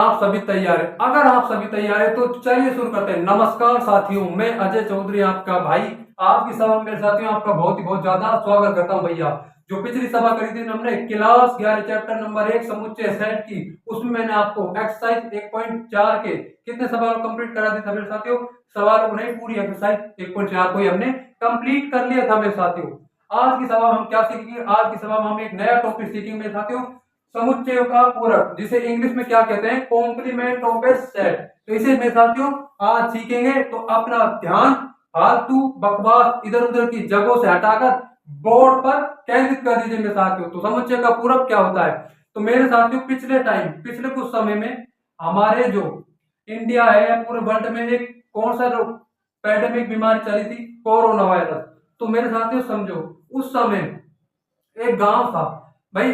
आप सभी तैयार हैं? अगर आप सभी तैयार हैं तो चलिए शुरू करते हैं। नमस्कार साथियों, मैं अजय चौधरी आपका भाई आपकी सभा में मेरे साथियों आपका बहुत ज्यादा स्वागत करता हूं। भैया जो पिछली सभा करी थी हमने क्लास 11 चैप्टर नंबर 1 समुच्चय सेट की, उसमें मैंने आपको एक्सरसाइज 1.4 के कितने सवाल कंप्लीट करा दिए था मेरे साथियों। सवाल नहीं, पूरी एक्सरसाइज 1.4 को ही हमने कंप्लीट कर लिया था मेरे साथियों। आज की सभा में हम क्या सीखेंगे? आज की सभा में हम एक नया टॉपिक सीखेंगे मेरे साथियों, समुच्चयों का पूरक, जिसे इंग्लिश में क्या कहते हैं? Complement of A set. तो इसे मेरे साथियों आज सीखेंगे, तो अपना ध्यान फालतू बकवास इधर उधर की जगहों से हटाकर बोर्ड पर केंद्रित कर दीजिए मेरे साथियों। तो समुच्चय का पूरक क्या होता है? तो मेरे साथियों पिछले कुछ समय में हमारे जो इंडिया है या पूरे वर्ल्ड में एक कौन सा पैंडेमिक बीमारी चली थी? Corona virus. तो मेरे साथियों समझो, उस समय एक गांव था भाई,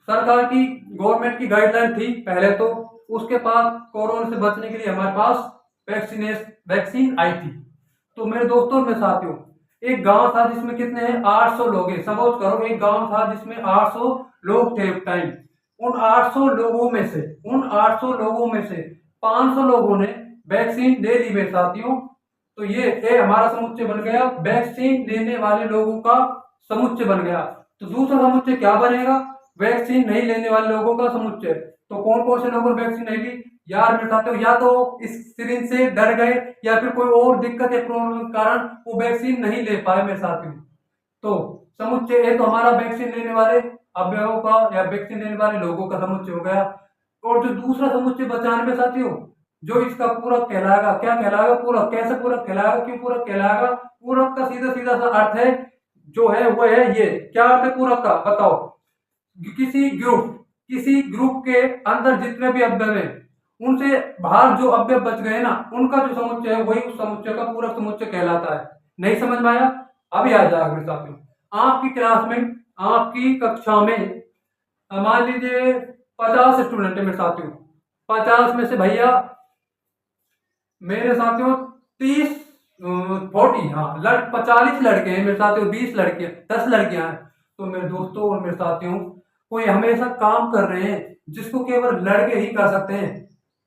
सरकार की गवर्नमेंट की गाइडलाइन थी पहले तो, उसके पास कोरोना से बचने के लिए हमारे पास वैक्सीन आई थी। तो मेरे दोस्तों में साथियों एक गांव था जिसमें कितने हैं? 800 लोग हैं। सपोज करो एक गांव था जिसमें 800 लोग थे उस टाइम। उन 800 लोगों में से 500 लोगों ने वैक्सीन ले ली मेरे साथियों। तो ये हमारा समुच्चय बन गया, वैक्सीन लेने वाले लोगों का समुच्चय बन गया। तो दूसरा समुच्चय क्या बनेगा? वैक्सीन नहीं लेने वाले लोगों का समुच्चय। तो कौन कौन से लोगों ने वैक्सीन नहीं ली यार मेरे साथियों? या तो इस सिरिंज से डर गए या फिर कोई और दिक्कत या प्रॉब्लम के कारण वो वैक्सीन नहीं ले पाए मेरे साथियों। तो समुच्चय एक तो हमारा वैक्सीन लेने वाले अवयवों का या वैक्सीन लेने वाले लोगों का समुच्चय हो गया। और जो दूसरा समुच्चय बचाने में साथियों, जो इसका पूरक कहलाएगा, क्या कहलाएगा? पूरक। कैसे पूरक कहलाएगा? क्यों पूरक कहलाएगा? पूरक का सीधा सीधा सा अर्थ है जो है वो है ये। क्या अर्थ है पूरक का? बताओ। किसी ग्रुप के अंदर जितने भी अवयव हैं उनसे बाहर जो अवयव बच गए ना, उनका जो समुच्चय है वही उस समुच्चय का पूरक समुच्चय कहलाता है। नहीं समझ में आया? अभी आ जाएगा मेरे साथियों। आपकी क्लास में, आपकी कक्षा में मान लीजिए 50 स्टूडेंट है मेरे साथियों। 50 में से भैया मेरे साथियों 30 40 हाँ 40 लड़के हैं मेरे साथियों, 20 लड़के 10 लड़कियां हैं। तो मेरे दोस्तों और मेरे साथियों कोई हमेशा काम कर रहे हैं जिसको केवल लड़के ही कर सकते हैं,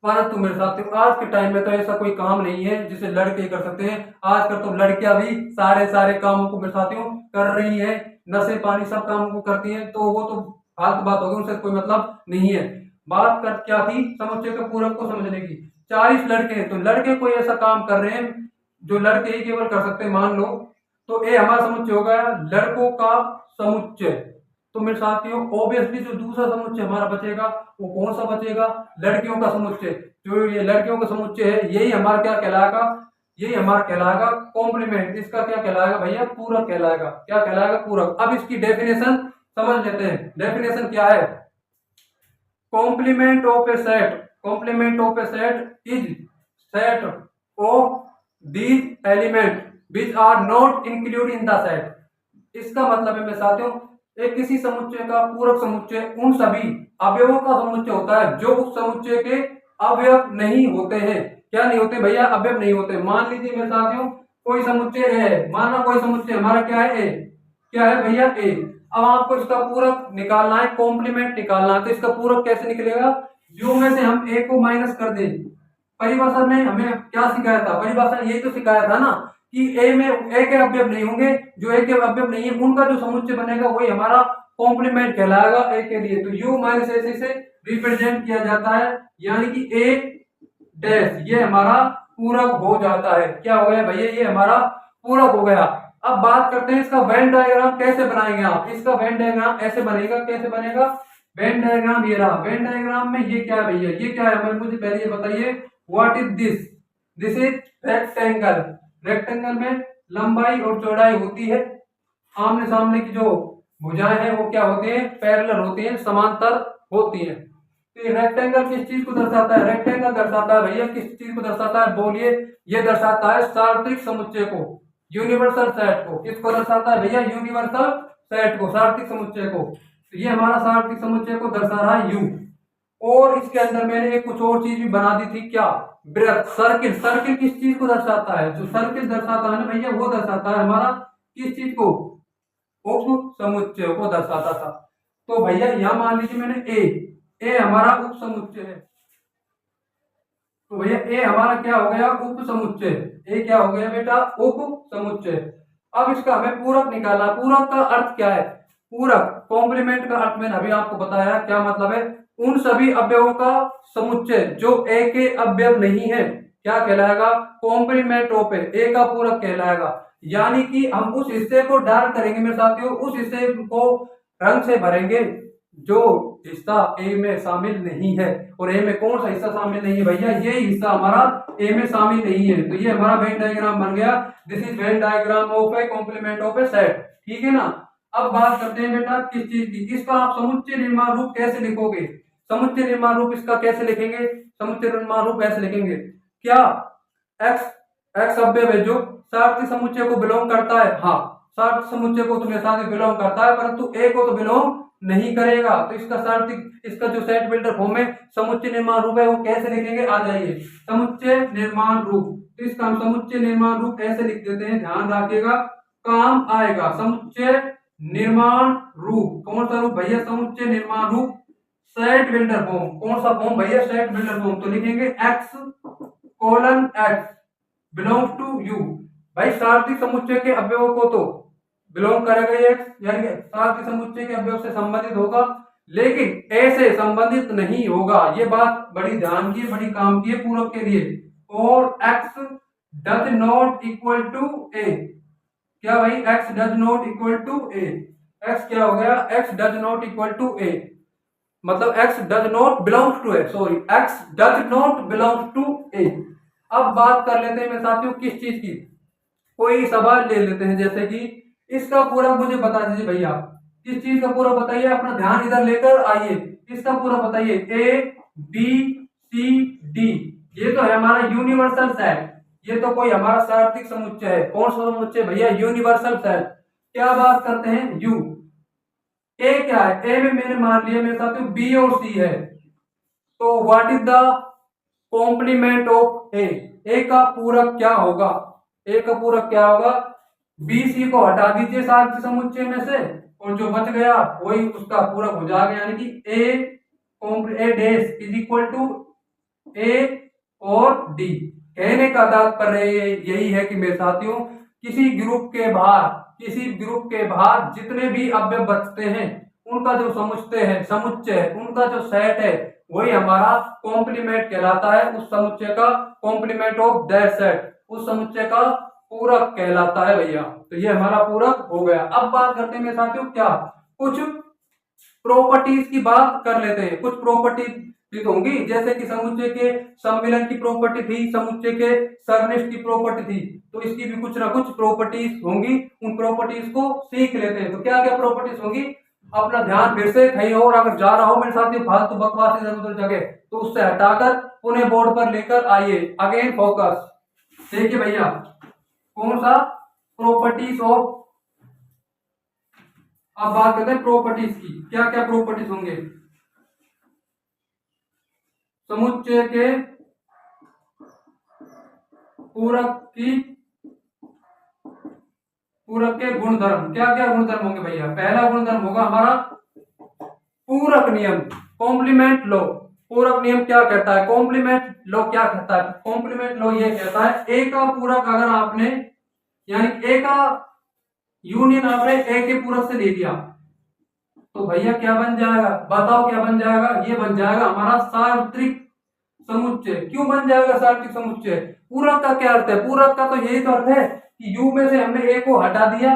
परंतु मेरे साथियों आज के टाइम में तो ऐसा कोई काम नहीं है जिसे लड़के ही कर सकते हैं। आजकल तो लड़कियां भी सारे कामों को मेरे साथियों कर रही है, नशे पानी सब कामों को करती हैं। तो वो तो फालतू बात होगी, उनसे कोई मतलब नहीं है। बात कर क्या थी? समुच्चय के पूरक को समझने की। 40 लड़के हैं तो लड़के कोई ऐसा काम कर रहे हैं जो लड़के ही केवल कर सकते हैं मान लो। तो ये हमारा समुच्चय हो गया लड़कों का समुच्चय। तो मेरे साथियों ऑब्वियसली जो दूसरा समुच्चय हमारा बचेगा वो कौन सा बचेगा? लड़कियों का समुच्चय। जो ये लड़कियों का समुच्चय है यही हमारा क्या कहलाएगा? यही हमारा कहलाएगा कॉम्प्लीमेंट। इसका क्या कहलाएगा भैया? पूरक कहलाएगा। क्या कहलाएगा? पूरक। अब इसकी डेफिनेशन समझ लेते हैं। डेफिनेशन क्या है? Complement of A set, complement of A set is set of these element which are not include in the set. इसका मतलब है मेरे साथियों एक किसी समुच्चय का पूरक समुच्चय उन सभी अवयवों का समुच्चय होता है जो उस समुच्चय के अवयव नहीं होते हैं। क्या नहीं होते भैया? अवयव नहीं होते। मान लीजिए मेरे साथियों कोई समुच्चय है, माना कोई समुच्चय हमारा क्या है? ए। क्या है भैया? ए। अब आपको इसका पूरक निकालना है, कॉम्प्लीमेंट निकालना है। तो इसका पूरक कैसे निकलेगा? जो में से हम ए को माइनस कर दें। परिभाषा में हमें क्या सिखाया था? परिभाषा यही तो सिखाया था ना कि ए में ए के अवयव नहीं होंगे, जो ए के अवयव नहीं है उनका जो समुच्चय बनेगा वही हमारा कॉम्प्लीमेंट कहलाएगा ए के लिए। तो यू माइनस ए से रिप्रेजेंट किया जाता है, यानी कि ए डैश ये हमारा पूरक हो जाता है। क्या हो गया भैया? ये हमारा पूरक हो गया। अब बात करते हैं इसका वेन डायग्राम कैसे बनाएंगे आप। इसका वेन डायग्राम ऐसे बनेगा। कैसे बनेगा वेन डायग्राम? ये रहा वेन डायग्राम में। ये क्या है भैया? ये क्या है हमें मुझे पहले ये बताइए। What is this? This is rectangle. Rectangle में लंबाई और चौड़ाई होती है, आमने सामने की जो भुजाएं हैं वो क्या होती है? पैरेलल होती है, समांतर होती है। तो ये रेक्टेंगल किस चीज को दर्शाता है? रेक्टेंगल दर्शाता है भैया किस चीज को दर्शाता है? बोलिए। ये दर्शाता है सार्वत्रिक समुच्चय को, यूनिवर्सल सेट को। किसको दर्शाता है भैया? यूनिवर्सल सेट को, सार्वत्रिक समुच्चय को। तो ये हमारा सार्वत्रिक समुच्चय को दर्शा रहा है यू। और इसके अंदर मैंने एक कुछ और चीज भी बना दी थी। क्या? वृत्त, सर्किल। सर्किल किस चीज को दर्शाता है? जो सर्किल दर्शाता है ना भैया वो दर्शाता है हमारा किस चीज को? उप समुच्चय को दर्शाता था। तो भैया यहां मान लीजिए मैंने ए हमारा उप समुच्चय है। तो भैया ए हमारा क्या हो गया, उप समुच्चय। ए क्या हो गया बेटा, उप समुच्चय। अब इसका हमें पूरक निकालना। पूरक का अर्थ क्या है, पूरक कॉम्प्लीमेंट का अर्थ मैंने अभी आपको बताया, क्या मतलब है, उन सभी अवयवों का समुच्चय जो ए के अवयव नहीं है, क्या कहलाएगा, कॉम्प्लीमेंट ऑफ ए का पूरक कहलाएगा। यानी कि हम उस हिस्से को डार्क करेंगे मेरे साथियों, उस हिस्से को रंग से भरेंगे जो हिस्सा ए में शामिल नहीं है। और ए में कौन सा हिस्सा शामिल नहीं है भैया, ये हिस्सा हमारा ए में शामिल नहीं है। तो ये हमारा वेन डायग्राम बन गया। This is Venn diagram of a complement of A set. ठीक है ना। अब बात करते हैं बेटा किस चीज की, इसका आप समुच्चय निर्माण रूप कैसे लिखोगे। समुच्चय निर्माण रूप इसका कैसे लिखेंगे, समुच्चय निर्माण रूप ऐसे लिखेंगे, क्या एक्स एक्स अवयव है जो सार्थक समुच्चय को बिलोंग करता है। हाँ, सार्थक समुच्चय को तो मेरे साथ बिलोंग करता है, परंतु ए को तो बिलोंग नहीं करेगा। तो इसका सार्थक, इसका जो सेट बिल्डर फॉर्म है समुच्चय निर्माण रूप है, वो कैसे लिखेंगे, आ जाइए। समुच्चय निर्माण रूप, तो इसका हम समुच्चय निर्माण रूप ऐसे लिख देते हैं, ध्यान रखिएगा, काम आएगा। समुच्चय निर्माण रूप, कौन सा रूप भैया, समुच्चय निर्माण रूप सेट बिल्डर फॉर्म। कौन सा फॉर्म भैया, सेट बिल्डर फॉर्म। तो लिखेंगे x colon x belong to U. भाई सार्वत्रिक समुच्चय के अवयवों को तो बिलोंग करेगा ये x, यानी सार्वत्रिक समुच्चय के अवयव से संबंधित होगा, लेकिन ए से संबंधित नहीं होगा। ये बात बड़ी ध्यान की, बड़ी काम की है पूरक के लिए। और x does not equal to A, क्या भाई, x does not equal to A. x क्या हो गया, x does not equal to A, मतलब x does not belong to A, sorry, x does not belong to A. अब बात कर लेते हैं मेरे साथियों किस चीज की, कोई सवाल ले लेते हैं, जैसे कि इसका पूरा मुझे बता दीजिए भैया, किस चीज का पूरा बताइए, अपना ध्यान इधर लेकर आइए, इसका पूरा बताइए। ए बी सी डी, ये तो है हमारा यूनिवर्सल सेट, ये तो कोई हमारा सार्वत्रिक समुच्चय है। कौन सा समुच्चय भैया, यूनिवर्सल सेट। क्या बात करते हैं, यू। ए क्या है, ए में मैंने मान लिया मेरे साथियों बी और सी है, तो what is the complement of A. A का पूरक क्या होगा, ए का पूरक क्या होगा, बी सी को हटा दीजिए सार्वत्रिक समुच्चय में से, और जो बच गया वही उसका पूरक हो जाएगा, यानी कि ए डैश इज इक्वल टू ए और डी। कहने का तात्पर्य यही है कि मेरे साथियों, किसी ग्रुप के बाहर जितने भी अवयव बचते हैं उनका जो समुच्चय है, उनका जो सेट है, वही हमारा कॉम्प्लीमेंट कहलाता है। उस समुच्चय का कॉम्प्लीमेंट ऑफ दैट सेट, उस समुच्चय का पूरक कहलाता है भैया। तो ये हमारा पूरक हो गया। अब बात करते हैं मेरे साथियों, क्या कुछ प्रॉपर्टीज की बात कर लेते हैं। कुछ प्रॉपर्टीज होंगी, जैसे कि समुच्चय के सम्मिलन की प्रॉपर्टी थी, समुच्चय के सरनिष्ठ की प्रॉपर्टी थी, तो इसकी भी कुछ ना कुछ प्रॉपर्टीज होंगी। उन प्रॉपर्टीज को सीख लेते हैं। तो क्या क्या प्रॉपर्टीज होंगी, अपना ध्यान फिर से कहीं और अगर जा रहा हो मेरे साथ फालतू बकवास इधर उधर जगह, तो उससे हटाकर पुनः बोर्ड पर लेकर आइए। Again focus. देखिए भैया, कौन सा, प्रॉपर्टीज ऑफ। अब बात करते हैं प्रॉपर्टीज की, क्या क्या प्रॉपर्टीज होंगे समुच्चय के पूरक के गुणधर्म। क्या क्या गुणधर्म होंगे भैया, पहला गुणधर्म होगा हमारा पूरक नियम, कॉम्प्लीमेंट लॉ। पूरक नियम क्या कहता है, कॉम्प्लीमेंट लॉ क्या कहता है, कॉम्प्लीमेंट लॉ ये कहता है ए का पूरक अगर आपने, यानी ए का यूनियन आपने ए के पूरक से ले लिया, तो भैया क्या बन जाएगा, बताओ क्या बन जाएगा, ये बन जाएगा हमारा सार्वत्रिक समुच्चय। क्यों बन जाएगा सार्वत्रिक समुच्चय, पूरक का क्या अर्थ है, पूरक का तो यही तो अर्थ है कि यू में से हमने ए को हटा दिया,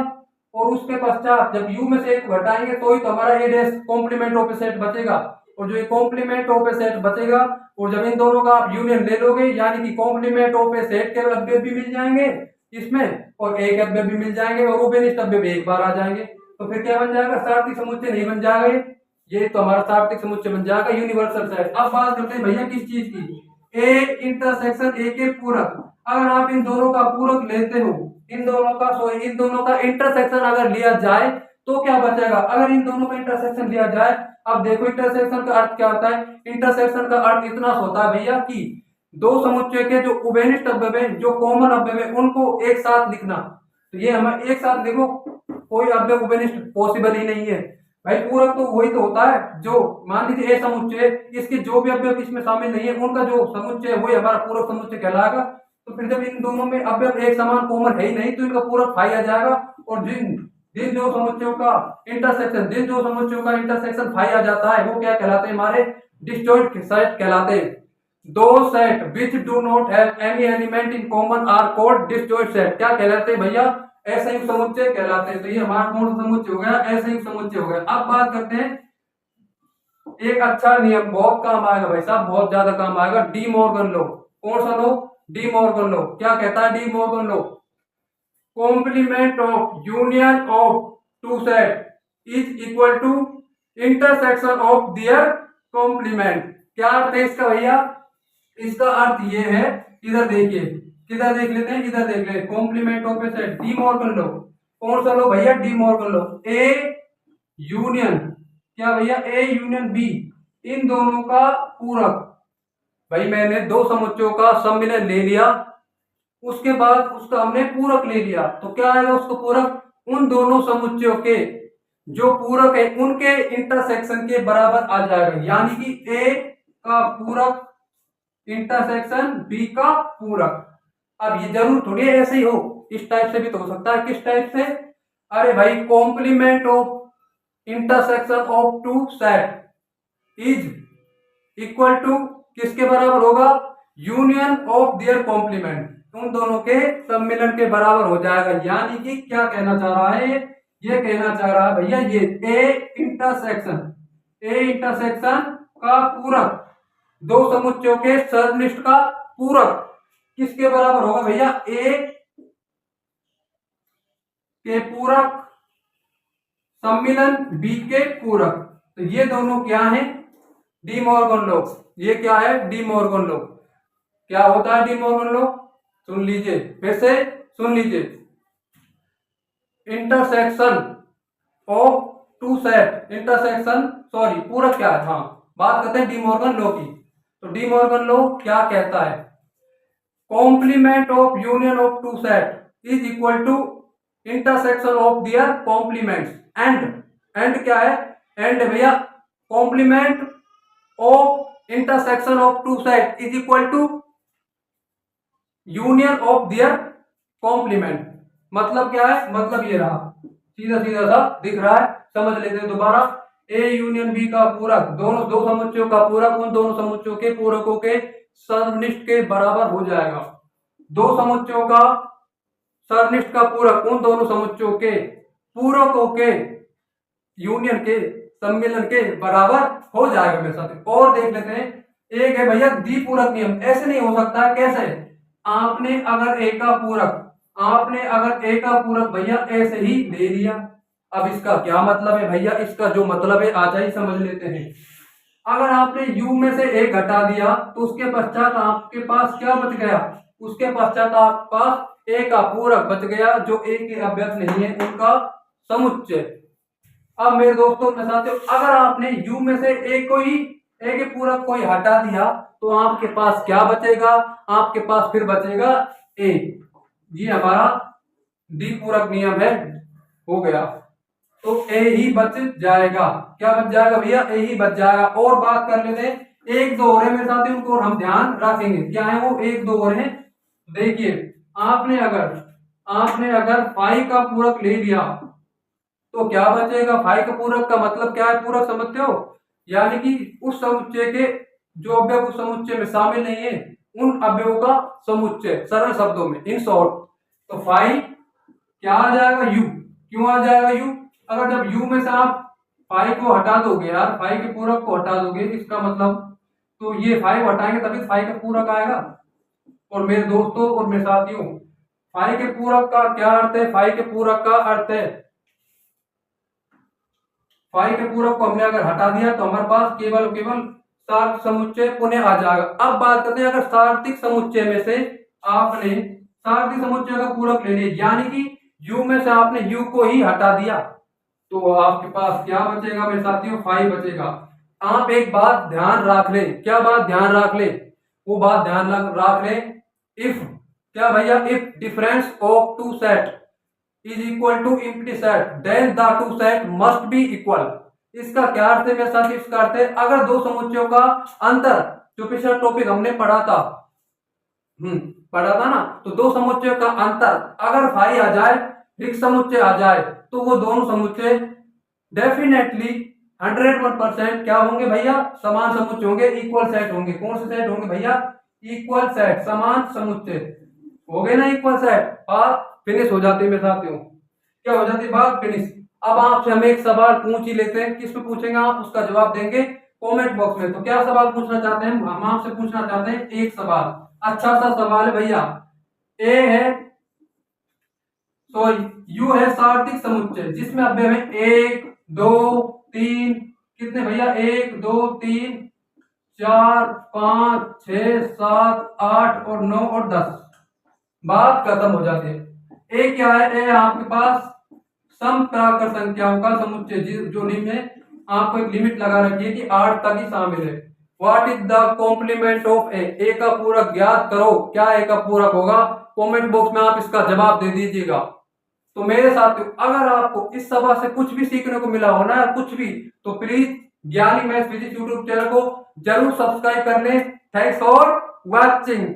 और उसके पश्चात जब यू में से ए को हटाएंगे तो ही तो हमारा A dash complement of A set बचेगा, और जो ये कॉम्प्लीमेंट ऑफ ए सेट बचेगा, और जब इन दोनों का आप यूनियन ले लोगे, यानी कि कॉम्प्लीमेंट ऑफ ए सेट के अवयव भी मिल जाएंगे इसमें, और ए के अवयव भी मिल जाएंगे, और उभयनिष्ठ अवयव एक बार आ जाएंगे, तो फिर क्या बन जाएगा, सार्वत्रिक समुच्चय नहीं बन जाएगा, ये तो हमारा सार्वत्रिक समुच्चय बन जाएगा, यूनिवर्सल सेट। अब बात करते हैं भैया किस चीज की, ए इंटरसेक्शन ए के पूरक। अगर आप इन दोनों का पूरक लेते हो, इन दोनों का इंटरसेक्शन अगर लिया जाए तो क्या बचेगा, अगर इन दोनों का इंटरसेक्शन लिया जाए। अब देखो इंटरसेक्शन का अर्थ क्या होता है, इंटरसेक्शन का अर्थ इतना होता है भैया कि दो समुच्चय के जो उभयनिष्ठ अवयव है, जो कॉमन अवयव है, उनको एक साथ लिखना। तो ये हमें एक साथ देखो, कोई अवयव उभयनिष्ठ पॉसिबल ही नहीं है। भाई पूरक तो वही तो होता है, जो मान लीजिए ए समुच्चय, इसके जो भी अवयव इसमें शामिल नहीं है उनका जो समुच्चय है वही हमारा पूरक समुच्चय कहलाएगा। तो फिर जब इन दोनों में अवयव एक समान कॉमन है ही नहीं तो इनका पूरक फाई आ जाएगा। और जिन जिन दो समुच्चयों का इंटरसेक्शन फाई आ जाता है वो क्या कहलाते हैं, हमारे डिसजॉइंट सेट कहलाते हैं। दो set which do not have any element in common are called disjoint set. क्या कहलाते हैं भैया, असंयुक्त समुच्चय कहलाते हैं। तो ये हमारा कौन सा समुच्चय हो गया, असंयुक्त समुच्चय हो गया। अब बात करते हैं एक अच्छा नियम, बहुत काम आएगा भाई साहब, बहुत ज्यादा काम आएगा, डी मॉर्गन लो। कौन सा लो, डी मॉर्गन लो। क्या कहता है De Morgan law, complement of union of two set is equal to intersection of their complement. क्या अर्थ है इसका भैया, इसका अर्थ ये है, इधर देखिए, किधर देख लेते हैं, इधर देख लेते हैं, complement of A set, De Morgan law. कौन सा लो भैया, De Morgan law. A union, क्या भैया, ए यूनियन बी, इन दोनों का पूरक। भाई मैंने दो समुच्चयों का सम्मिलन ले लिया, उसके बाद उसका हमने पूरक ले लिया, तो क्या आएगा उसको पूरक, उन दोनों समुच्चयों के जो पूरक है उनके इंटरसेक्शन के बराबर आ जाएगा। यानी कि ए का पूरक इंटरसेक्शन बी का पूरक। अब ये जरूर थोड़ी ऐसे ही हो, इस टाइप से भी तो हो सकता है। किस टाइप से, अरे भाई complement of intersection of two set is equal to किसके बराबर होगा, यूनियन ऑफ देयर कॉम्प्लीमेंट, उन दोनों के सम्मिलन के बराबर हो जाएगा। यानी कि क्या कहना चाह रहा है, ये कहना चाह रहा है भैया, ये ए इंटरसेक्शन का पूरक, दो समुच्चयों के सर्वनिष्ठ का पूरक किसके बराबर होगा भैया, ए के पूरक सम्मिलन बी के पूरक। तो ये दोनों क्या है, डी मॉर्गन लॉ। ये क्या है, डी मॉर्गन लॉ। क्या होता है डी मॉर्गन लॉ, सुन लीजिए, फिर से सुन लीजिए। इंटरसेक्शन ऑफ टू सेट, पूरक क्या है, हाँ बात करते हैं डी मॉर्गन लॉ की। तो डी मॉर्गन लॉ क्या कहता है, complement of union of two set is equal to intersection of their complements. And क्या है, एंड भैया complement of intersection of two set is equal to union of their complement. मतलब क्या है, मतलब ये रहा, सीधा सीधा सा दिख रहा है, समझ लेते हैं दोबारा। ए यूनियन बी का पूरक, दोनों दो समुच्चयों का पूरक उन दोनों समुच्चयों के पूरकों के सर्वनिष्ठ के बराबर हो जाएगा। दो समुच्चयों का सर्वनिष्ठ का पूरक उन दोनों समुच्चयों के पूरकों के यूनियन के सम्मिलन के बराबर हो जाएगा मेरे साथ। और देख लेते हैं, एक है भैया द्विपूरक नियम। ऐसे नहीं हो सकता है, कैसे, आपने अगर ए का पूरक भैया ऐसे ही ले लिया। अब इसका क्या मतलब है भैया, इसका जो मतलब है आ जाइए समझ लेते हैं। अगर आपने u में से a घटा दिया तो उसके पश्चात आपके पास क्या बच गया, उसके पश्चात आपके पास a का पूरक बच गया जो a के अव्यक्त नहीं है उनका समुच्चय। अब मेरे दोस्तों मैं साथियों, अगर आपने u में से a के पूरक कोई हटा दिया तो आपके पास क्या बचेगा, आपके पास फिर बचेगा a। ये हमारा द्विपूरक नियम है, हो गया। तो ए ही बच जाएगा, क्या बच जाएगा भैया, ए ही बच जाएगा। और बात कर लेते हैं, एक दो और है मेरे साथ, उनको हम ध्यान रखेंगे। क्या है वो, एक दो और है। देखिए आपने अगर फाई का पूरक ले लिया तो क्या बचेगा, फाई का पूरक का मतलब क्या है, पूरक समझते हो, यानी कि उस समुच्चय के जो अवयव उस समुच्चय में शामिल नहीं है उन अवयवों का समुच्चय, सरल शब्दों में, इन शॉर्ट। तो फाई क्या आ जाएगा, यू। क्यों आ जाएगा यू, अगर जब u में से आप फाई को हटा दोगे यार, फाई के पूरक को हटा दोगे, इसका मतलब तो ये फाई हटाएंगे तभी फाई का पूरक आएगा। और मेरे दोस्तों और मेरे साथियों, फाई के पूरक का क्या अर्थ है, फाई के पूरक का अर्थ है, फाई के पूरक को हमने अगर हटा दिया तो हमारे पास केवल सार्वत्रिक समुच्चय पुनः आ जाएगा। अब बात करते हैं, अगर सार्वत्रिक समुच्चय में से आपने सार्वत्रिक समुच्चय का पूरक ले लिया, यानी कि u में से आपने u को ही हटा दिया तो आपके पास क्या बचेगा मेरे साथियों, फाई बचेगा। आप एक बात ध्यान रख ले, क्या बात ध्यान रख ले, वो बात ध्यान रख ले, इफ क्या भैया, if difference of two set is equal to empty set then the two set must be equal. इसका क्या अर्थ है मेरे साथ? इसका अर्थ है अगर दो समुच्चयों का अंतर, जो पिछला टॉपिक हमने पढ़ा था, पढ़ा था ना, तो दो समुच्चयों का अंतर अगर फाई आ जाए, ऋक समुच्चय आ जाए, तो वो दोनों समुच्चय डेफिनेटली 101% क्या होंगे भैया? समान समुच्चय होंगे, इक्वल सेट होंगे। कौन से सेट होंगे भैया? इक्वल सेट, समान समुच्चय हो गए ना, इक्वल सेट। बात फिनिश हो जाती है मेरे साथियों। क्या हो जाती है? बात फिनिश। अब आपसे हम एक सवाल पूछ ही लेते हैं। किस पे पूछेंगे आप? उसका जवाब देंगे कमेंट बॉक्स में। तो क्या सवाल पूछना चाहते हैं? हम आपसे पूछना चाहते हैं एक सवाल, अच्छा सा सवाल है भैया। ए है, सॉरी, यू है सार्थिक समुच्चय जिसमें अव्यय में 1 2 3, कितने भैया? 1 2 3 4 5 6 7 8 और 9 और 10। बात खत्म हो जाती है। ए क्या है? ए आपके पास समप्राकर संख्याओं का समुच्चय, जो निम्न में आपको एक लिमिट लगा रखी है कि 8 तक ही शामिल है। What is the complement of A? A का पूरक ज्ञात करो। क्या ए का पूरक होगा? कमेंट बॉक्स में आप इसका जवाब दे दीजिएगा। तो मेरे साथियों, अगर आपको इस सभा से कुछ भी सीखने को मिला हो ना, कुछ भी, तो प्लीज ज्ञानी मैथ्स फिजिक्स यूट्यूब चैनल को जरूर सब्सक्राइब कर लें। Thanks for watching.